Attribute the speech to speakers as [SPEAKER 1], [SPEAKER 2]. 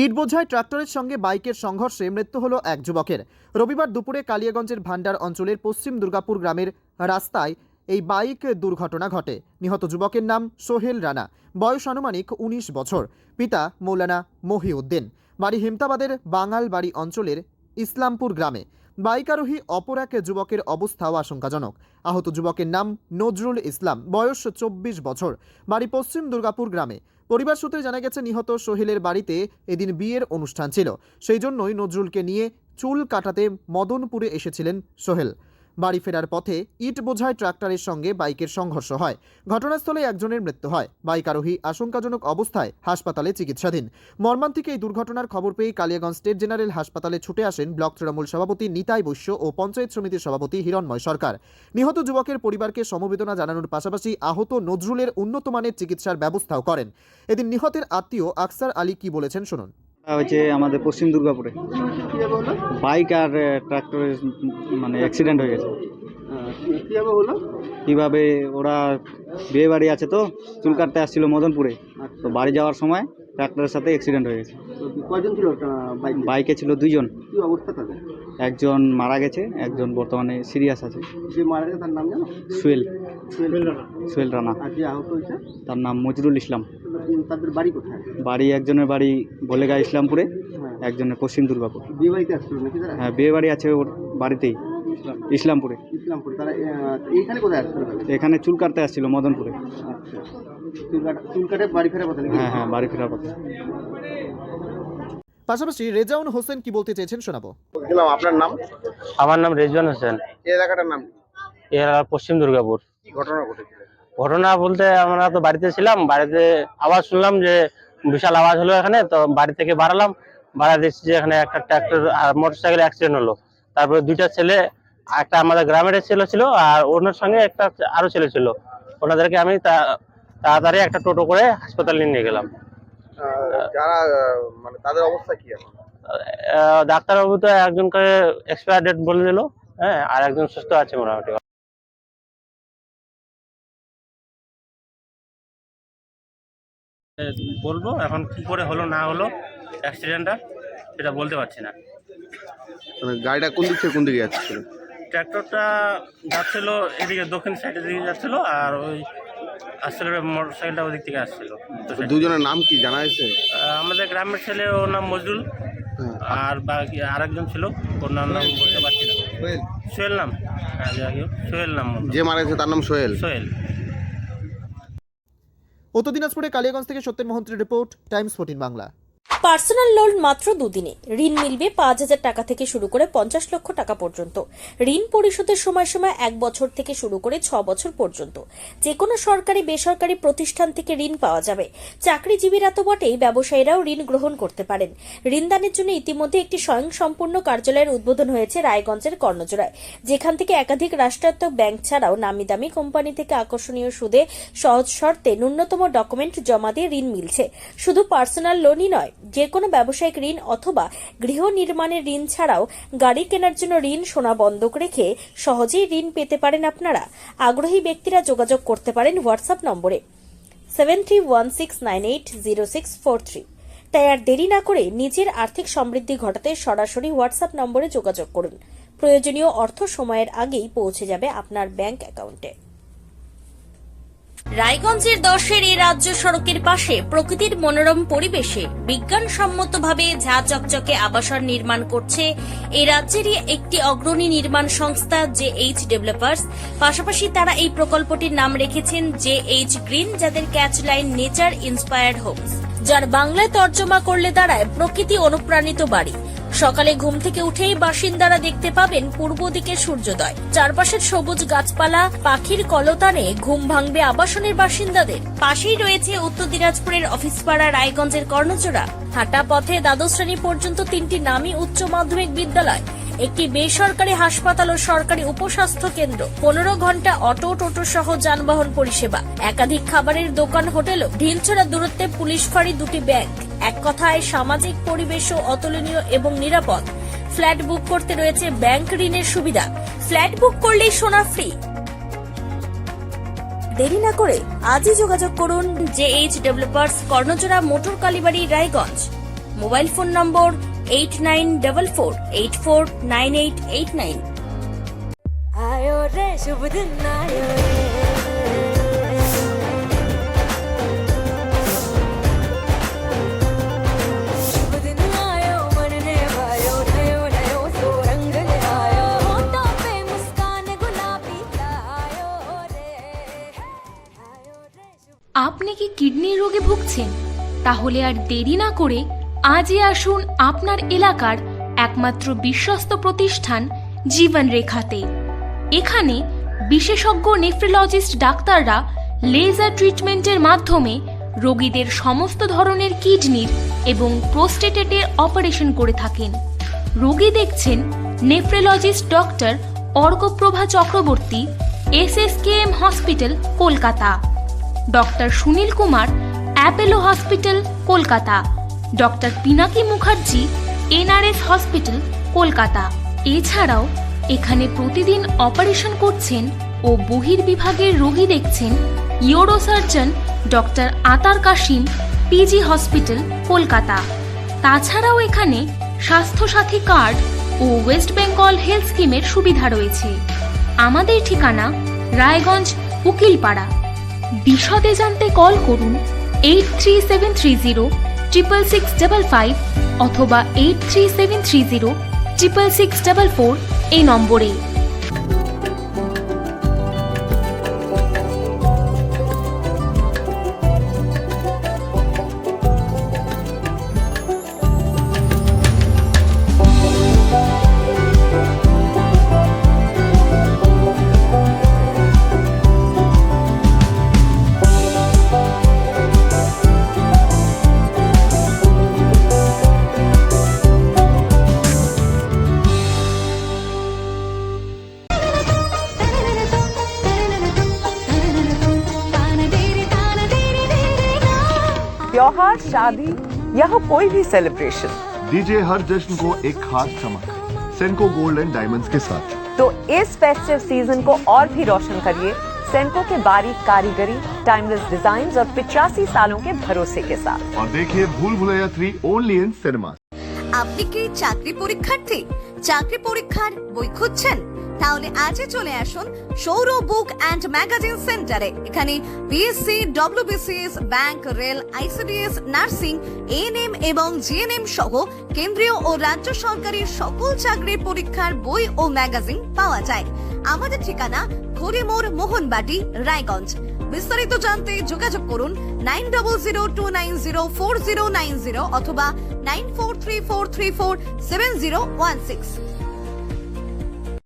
[SPEAKER 1] ইট বোঝাই ট্রাক্টরের সঙ্গে বাইকের সংঘর্ষে মৃত্যু হল এক যুবকের। রবিবার দুপুরে কালিয়াগঞ্জের ভান্ডার অঞ্চলের পশ্চিম দুর্গাপুর গ্রামের রাস্তায় এই বাইক দুর্ঘটনা ঘটে। নিহত যুবকের নাম সোহেল রানা, বয়স আনুমানিক 19 বছর। পিতা মৌলানা মহিউদ্দিন, বাড়ি হেমতাবাদের বাঙালবাড়ি অঞ্চলের ইসলামপুর গ্রামে। বাইক আরোহী অপর এক যুবকের অবস্থাও আশঙ্কাজনক। আহত যুবকের নাম নজরুল ইসলাম, বয়স 24 বছর, বাড়ি পশ্চিম দুর্গাপুর গ্রামে। পরিবার সূত্রে জানা গেছে, নিহত সোহেলের বাড়িতে এদিন বিয়ের অনুষ্ঠান ছিল, সেই জন্যই নজরুলকে নিয়ে চুল কাটাতে মদনপুরে এসেছিলেন সোহেল। বাড়ি ফেরার পথে ইট বোঝাই ট্রাক্টরের সঙ্গে বাইকের সংঘর্ষ হয়। ঘটনাস্থলে একজনের মৃত্যু হয়। বাইক আরোহী আশঙ্কাজনক অবস্থায় হাসপাতালে চিকিৎসাধীন। মর্মান্তিক এই দুর্ঘটনার খবর পেয়ে কালিয়াগঞ্জ স্টেট জেনারেল হাসপাতালে ছুটে আসেন ব্লক তৃণমূল সভাপতি নিতাই বৈশ্য ও পঞ্চায়েত সমিতির সভাপতি হিরণময় সরকার। নিহত যুবকের পরিবারকে সমবেদনা জানানোর পাশাপাশি আহত নজরুলের উন্নত মানের চিকিৎসার ব্যবস্থাও করেন। এদিন নিহতের আত্মীয় আকসার আলী কি বলেছেন শুনুন।
[SPEAKER 2] হয়েছে আমাদের পশ্চিম দুর্গাপুরে বাইক আর ট্রাক্টরের অ্যাক্সিডেন্ট হয়ে গেছে। কিভাবে ওরা বিয়ে বাড়ি আছে তো চুল কাটতে আসছিল মদনপুরে, তো বাড়ি যাওয়ার সময় ট্রাক্টরের সাথে অ্যাক্সিডেন্ট হয়ে গেছে।
[SPEAKER 3] কয়জন ছিল
[SPEAKER 2] বাইকে ছিল 2 জন।
[SPEAKER 3] কি অবস্থা তাদের?
[SPEAKER 2] একজন মারা গেছে, একজন বর্তমানে সিরিয়াস আছে।
[SPEAKER 3] যে মারা গেছে তার নাম জানো?
[SPEAKER 2] সোহেল রানা।
[SPEAKER 3] আর যে আহত হয়েছে
[SPEAKER 2] তার নাম নজরুল ইসলাম।
[SPEAKER 3] তাদের বাড়ি কোথায়?
[SPEAKER 2] বাড়ি একজনের বাড়ি বলেগা ইসলামপুরে, একজনের পশ্চিম দুর্গাপুর।
[SPEAKER 3] বিয়ে বাড়িতে আসছিল নাকি তারা?
[SPEAKER 2] হ্যাঁ, বিয়ে বাড়ি আছে ওর বাড়িতেই, ইসলামপুরে।
[SPEAKER 3] তারা এইখানে কোথায় আসছিল?
[SPEAKER 2] এখানে চুল কাটতে আসছিল মদনপুরে।
[SPEAKER 3] আচ্ছা, চুল কাটে বাড়ি ফেরার কথা?
[SPEAKER 2] হ্যাঁ, বাড়ি ফেরার কথা।
[SPEAKER 1] পাশাপাশি রেজাউন হোসেন কি বলতে চেয়েছেন শোনাবো।
[SPEAKER 3] আপনার নাম?
[SPEAKER 4] আমার নাম রেজওয়ান হোসেন।
[SPEAKER 3] এই এলাকাটার নাম?
[SPEAKER 4] এই এলাকা পশ্চিম দুর্গাপুর।
[SPEAKER 3] কি ঘটনা ঘটেছিল?
[SPEAKER 4] ঘটনা বলতে আমরা তো বাড়িতে ছিলাম, বাড়িতে আওয়াজ শুনলাম যে বিশাল আওয়াজ হলো এখানে, তো বাড়ি থেকে বাড়ালাম, বাড়া দেখছি যে এখানে একটা ট্রাক্টর আর মোটরসাইকেল অ্যাক্সিডেন্ট হলো। তারপরে 2টা ছেলে, একটা আমাদের গ্রামের ছেলে ছিল আর ওনার সঙ্গে একটা আরো ছেলে ছিল, ওনাদেরকে আমি তাড়াতাড়ি একটা টোটো করে হাসপাতালে নিয়ে গেলাম।
[SPEAKER 3] যারা তাদের অবস্থা কি এখন?
[SPEAKER 4] ডাক্তারবাবু তো একজনকে এক্সপায়ার ডেট বলে দিল, হ্যাঁ, আর একজন সুস্থ আছে মোটামুটি। বলবো এখন কি করে হলো না হলো অ্যাক্সিডেন্টটা সেটা বলতে পারছি না।
[SPEAKER 3] গাড়িটা কোন দিক থেকে কোন দিকে যাচ্ছিল?
[SPEAKER 4] ট্র্যাক্টরটা যাচ্ছিল এদিকে দক্ষিণ সাইডের দিকে যাচ্ছিল, আর ওই আসছিল মোটরসাইকেলটা ওদিক থেকে আসছিল।
[SPEAKER 3] দুজনের নাম কি জানা গেছে?
[SPEAKER 4] আমাদের গ্রামের ছেলে, ওর নাম মজরুল, আর বাকি আরেকজন ছিল, ওর নাম বলতে পারছি না। সোহেল নাম। হ্যাঁ, সোহেল নাম।
[SPEAKER 3] যে মারা গেছে তার নাম সোহেল।
[SPEAKER 1] উত্তর দিনাজপুরে কালিয়াগঞ্জ থেকে সত্যেন মহন্ত্রীর report, Times 14 Bangla.
[SPEAKER 5] Personal loan মাত্র 2 দিনে ঋণ মিলবে 5,000 টাকা থেকে শুরু করে 50 লক্ষ টাকা পর্যন্ত। ঋণ পরিশোধের সময়সীমা 1 বছর থেকে শুরু করে 6 বছর পর্যন্ত। যে কোনো সরকারি বেসরকারি প্রতিষ্ঠান থেকে ঋণ পাওয়া যাবে। চাকরিজীবীরা তো বটেই, ব্যবসায়ীরাও ঋণ গ্রহণ করতে পারেন। ঋণদানের জন্য ইতিমধ্যে একটি স্বয়ংসম্পূর্ণ কার্যালয়ের উদ্বোধন হয়েছে রায়গঞ্জের কর্ণজোড়ায়, যেখান থেকে একাধিক রাষ্ট্রায়ত্ত ব্যাংক ছাড়াও নামি দামি কোম্পানি থেকে আকর্ষণীয় সুদে সহজ শর্তে ন্যূনতম ডকুমেন্ট জমা দিয়ে ঋণ মিলছে। শুধু পার্সোনাল লোনই নয়, যে কোনো ব্যবসায়িক ঋণ অথবা গৃহ নির্মাণের ঋণ ছাড়াও গাড়ি কেনার জন্য ঋণ, সোনা বন্ধক রেখে সহজেই ঋণ পেতে পারেন আপনারা। আগ্রহী ব্যক্তিরা যোগাযোগ করতে পারেন হোয়াটসঅ্যাপ নম্বরে 7316980643। তাই আর দেরি না করে নিজের আর্থিক সমৃদ্ধি ঘটাতে সরাসরি হোয়াটসঅ্যাপ নম্বরে যোগাযোগ করুন। প্রয়োজনীয় অর্থ সময়ের আগেই পৌঁছে যাবে আপনার ব্যাংক অ্যাকাউন্টে। রায়গঞ্জের 10-এর এই রাজ্য সড়কের পাশে প্রকৃতির মনোরম পরিবেশে বিজ্ঞানসম্মতভাবে ঝা চকচকে আবাসন নির্মাণ করছে এই রাজ্যেরই একটি অগ্রণী নির্মাণ সংস্থা JH ডেভেলপার্স। পাশাপাশি তারা এই প্রকল্পটির নাম রেখেছেন JH গ্রিন, যাদের ক্যাচলাইন নেচার ইন্সপায়ার্ড হোমস, যার বাংলায় তর্জমা করলে দাঁড়ায় প্রকৃতি অনুপ্রাণিত বাড়ি। সকালে ঘুম থেকে উঠেই বাসিন্দারা দেখতে পাবেন পূর্ব দিকে সূর্যোদয়। চারপাশের সবুজ গাছপালা, পাখির কলতানে ঘুম ভাঙবে আবাসনের বাসিন্দাদের। পাশেই রয়েছে উত্তর দিনাজপুরের অফিসপাড়া রায়গঞ্জের কর্ণজোড়া। হাঁটা পথে দ্বাদশ শ্রেণী পর্যন্ত 3টি নামী উচ্চ মাধ্যমিক বিদ্যালয়, একটি বেসরকারি হাসপাতাল ও সরকারি উপস্বাস্থ্য কেন্দ্র, 15 ঘন্টা অটো, টোটো সহ যানবাহন পরিষেবা, একাধিক খাবারের দোকান, হোটেলও, ঢিলছড়া দূরত্বে পুলিশ ফাঁড়ি, 2টি ব্যাংক। এক কথায় সামাজিক পরিবেশও অতুলনীয় এবং নিরাপদ। ফ্ল্যাট বুক করতে রয়েছে ব্যাংক ঋণের সুবিধা। ফ্ল্যাট বুক করলেই সোনা ফ্রি। দেরি না করে আজই যোগাযোগ করুন JH developers, Karnajora, motor Kalibari, Raiganj. Mobile phone number 8944849889।
[SPEAKER 6] आयो रे शुभ दिन आयो रे शुभ दिन आयो मन ने भायो नयो नयो सो रंग ले आयो होठों पे मुस्कान गुलाबी आयो रे शुभ
[SPEAKER 7] আপনি কি কিডনির রোগে ভুগছেন? তাহলে আর দেরি না করে আজই আসুন আপনার এলাকার একমাত্র বিশ্বস্ত প্রতিষ্ঠান জীবন রেখাতে। এখানে বিশেষজ্ঞ নেফ্রোলজিস্ট ডাক্তাররা লেজার ট্রিটমেন্টের মাধ্যমে রোগীদের সমস্ত ধরনের কিডনির এবং প্রোস্টেটের অপারেশন করে থাকেন। রোগী দেখছেন nephrologist doctor Arkaprava Chakraborty, SSKM hospital, Kolkata. Doctor Sunil Kumar, Apollo hospital, Kolkata. Doctor Pinaki Mukherjee, NRS hospital, Kolkata. এছাড়াও এখানে প্রতিদিন অপারেশন করছেন ও বহির্বিভাগের রোগী দেখছেন ইউরোসার্জন ডক্টর আতার কাশিম, PG হসপিটাল, কলকাতা। তাছাড়াও এখানে স্বাস্থ্যসাথী কার্ড ও ওয়েস্ট বেঙ্গল হেলথ স্কিমের সুবিধা রয়েছে। আমাদের ঠিকানা রায়গঞ্জ, উকিলপাড়া। বিশদে জানতে কল করুন 8373066655 অথবা 8373066644 এই নম্বরে।
[SPEAKER 8] त्योहार, शादी या हो कोई भी सेलिब्रेशन,
[SPEAKER 9] दीजिए हर जश्न को एक खास चमक सेनको गोल्ड एंड डायमंड्स के साथ।
[SPEAKER 8] तो इस फेस्टिव सीजन को और भी रोशन करिए सेनको के बारीक कारीगरी, टाइमलेस डिजाइन और 85 सालों के भरोसे के साथ।
[SPEAKER 9] और देखिए भूल भुलैया 3 ओनली इन सिनेमा।
[SPEAKER 6] আপনি কি চাকরি পরীক্ষার্থী? চাকরি পরীক্ষার বই খুঁজছেন? তাহলে আজই চলে আসুন সৌর বুক অ্যান্ড ম্যাগাজিন সেন্টারে। এখানে BSc, WBCS, bank, rail, ICDS, nursing, ANM এবং GNM সহ কেন্দ্রীয় ও রাজ্য সরকারের সকল চাকরির পরীক্ষার বই ও ম্যাগাজিন পাওয়া যায়। আমাদের ঠিকানা খড়িমোড়, মোহনবাটি, রায়গঞ্জ। বিস্তারিত জানতে যোগাযোগ করুন 9002904090 অথবা 9434347016।